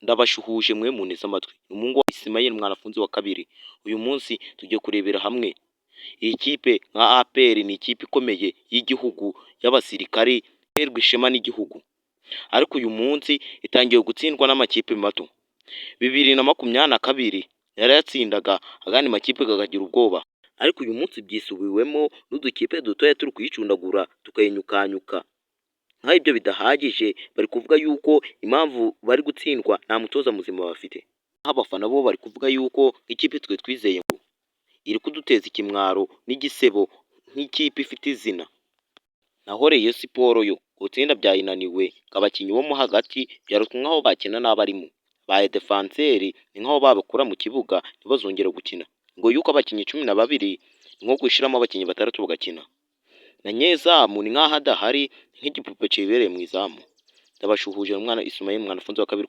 Ndabashuhuje mwe munteze amatwi, ni umuhungu wa Ismael Mwanafunzi wa kabiri. Uyu munsi tugiye kurebera hamwe iyi kipe nka APR ni ikipe ikomeye y'igihugu y'abasirikari iterwa ishema n'igihugu, ariko uyu munsi itangiye gutsindwa n'amakipe mato. 2022 yarayatsindaga agandi makipe kakagira ubwoba, ariko uyu munsi byisubiwemo n'udukipe dutoya turi kuyicundagura tukayinyukanyuka. Nkaho ibyo bidahagije bari kuvuga yuko impamvu bari gutsindwa nta mutoza muzima bafite, abafana bo bari kuvuga yuko ikipe twe twizeye ngo iri kuduteza ikimwaro n'igisebo nk'ikipe ifite izina. Naho Rayon Sports yo gutsinda byayinaniwe, abakinnyi bo mo hagati byarutwa nkaho bakina n'abarimu ba defenseri, ni nkaho babakura mu kibuga ntibazongera gukina, ngo yuko abakinnyi 12 ni nko gushiramo abakinnyi 6 bagakina, na nyezamu ni nkaho adahari nk'igipupe cibereye mu izamu. Ndabashuhuje umwana Ismael Mwanafunzi wa kabiri.